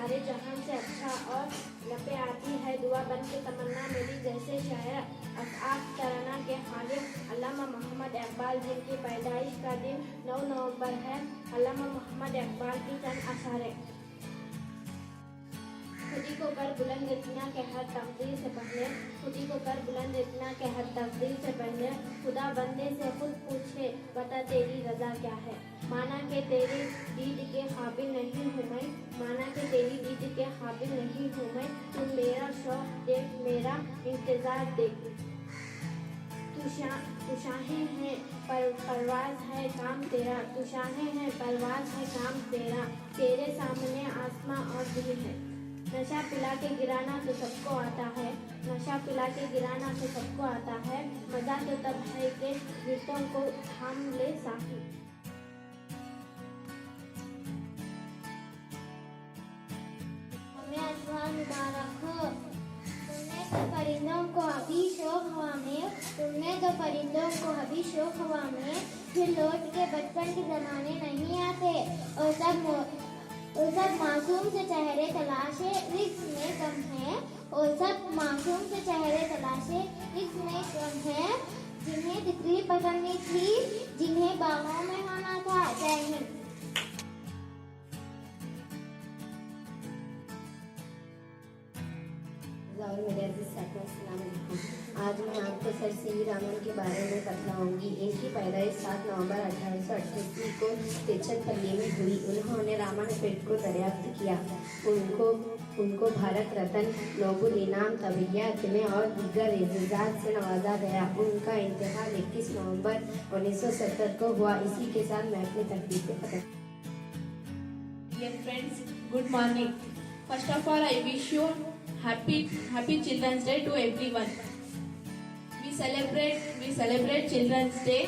सारे जहां से अच्छा और लपे आती है दुआ बन के तमन्ना मेरी। जैसे शायर अफ़आफ़ तराना के खालिक अल्लामा मोहम्मद इकबाल जिनकी पैदाइश का दिन 9 नवंबर है। अल्लामा मोहम्मद इकबाल की चंद अशारे। खुदी को कर बुलंद इतना के हर तकदीर से पहले, खुदी को कर बुलंद इतना के हर तकदीर से पहले, खुदा बंदे से खुद पूछे बता तेरी रजा क्या है। माना कि तेरी दीद के काबिल नहीं हूँ मैं, माना कि तेरी दीद के काबिल नहीं हूँ मैं। तू मेरा शौक देख, मेरा इंतजार देख। तू शाहें है परवाज है काम तेरा, तू शाहें है परवाज है काम तेरा। तेरे सामने आसमां और दिल है। नशा पिला के गिराना तो सबको आता है, नशा पिला के गिराना तो सबको आता है। मजा तो तब है कि गिरतों को थाम ले साथी। हमें आसमान मुबारक हो। तुमने तो परिंदों को अभी शौक हवा में, तुमने तो परिंदों को अभी शौक हवा में। फिर लौट के बचपन के जमाने नहीं आते और सब मासूम से चेहरे तलाशे रिस्क में कम है, और सब मासूम से चेहरे तलाशे रिस्क में कम है। जिन्हें तितली पसंद नहीं थी, जिन्हें बागों में होना था। जय हिंद। और मेरे अजीज साथियों, अस्सलाम वालेकुम। आज मैं आपको सर सी रामन के बारे में बतलाऊंगी। इनकी पैदाइश 7 नवंबर 1888 को तिरुचिरापल्ली में हुई। उन्होंने रामायणपेट को दरियाफ्त किया। उनको भारत रत्न, नोबेल इनाम, तबीयत में और दीगर एजाज़ात से नवाजा गया। उनका इंतकाल 21 नवंबर 1970 को हुआ। इसी के साथ मैं अपनी तकरीर को खत्म। Dear friends, good morning. First of all, I wish you happy Children's Day to everyone. We celebrate Children's Day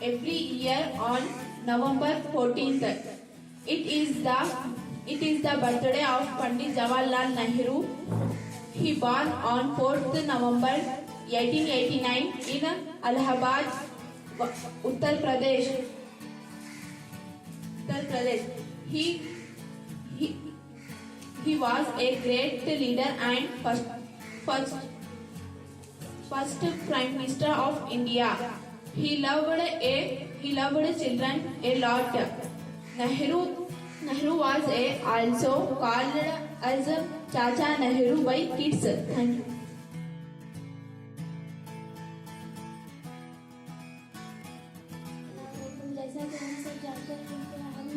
every year on November 14th. It is the birthday of Pandit Jawaharlal Nehru. He born on 4th November 1889 in Allahabad, Uttar Pradesh. He was a great leader and first Prime Minister of India. He loved children a lot. Nehru was also called as Chacha Nehru by kids. Thank you. जैसा कि हम सब जानते हैं कि हम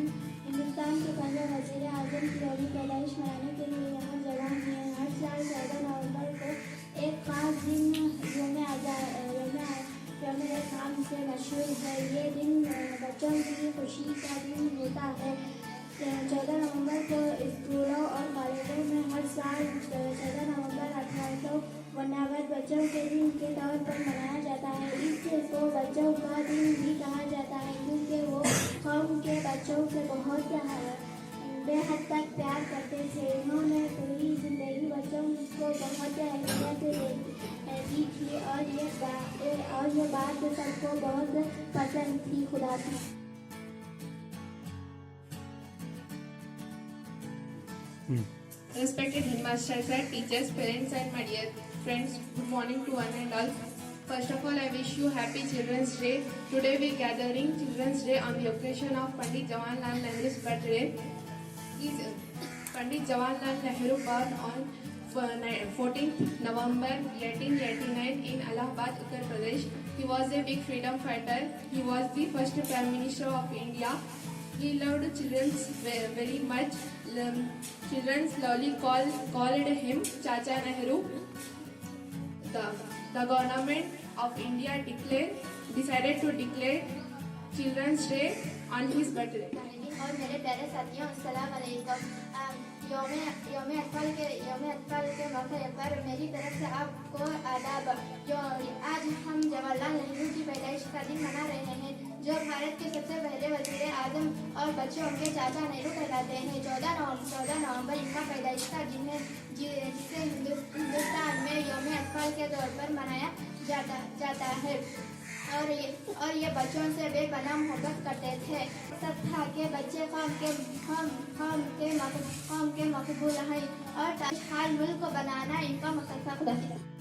हिंदुस्तान के पहले वज़ीर आज़म की यौम पैदाइश मनाने के लिए यहाँ जमा हैं। हर साल 14 नवंबर को एक खास दिन यौम नाम से मशहूर है। ये दिन बच्चों की खुशी का दिन होता है। 14 नवंबर को स्कूलों और कॉलेजों में हर साल 14 नवंबर 1889 बच्चों के दिन के तौर पर मनाया जाता है। इसको बच्चों का दिन भी कहा जाता है क्योंकि वो कौम के बच्चों से बहुत बेहद तक प्यार करते थे। उन्होंने पूरी जिंदगी बच्चों को बहुत अहमियत दी थी और ये बात सबको बहुत पसंद थी। खुदा की। Respected headmaster sir, teachers, parents and my dear friends, good morning to one and all. First of all, I wish you happy Children's Day. Today we are gathering Children's Day on the occasion of Pandit Jawaharlal Nehru's birthday. Pandit Jawaharlal Nehru born on 14th November 1889 in Allahabad, Uttar Pradesh. He was a big freedom fighter. He was the first Prime Minister of India. He loved children very much. Children slowly called him Chacha Nehru. The government of India decided to declare Children's Day on his birthday. और मेरे प्यारे साथियों, अस्सलाम वालेकुम। यौम अतफाल के मौके पर मेरी तरफ से आपको आदाब। जो आज हम जवाहरलाल नेहरू की पैदाइश का दिन मना रहे हैं, जो भारत के सबसे पहले वज़ीर आज़म और बच्चों के चाचा नेहरू कहलाते हैं। 14 नवंबर इनका पैदाइश का दिन है, जिसे हिंदुस्तान में यौम अतफाल के तौर पर मनाया जाता है। और ये बच्चों से बेपनाह मोहब्बत करते थे। सब था कि बच्चे कौम के मकबूल हैं और हाल मुल्क को बनाना इनका मकसद था।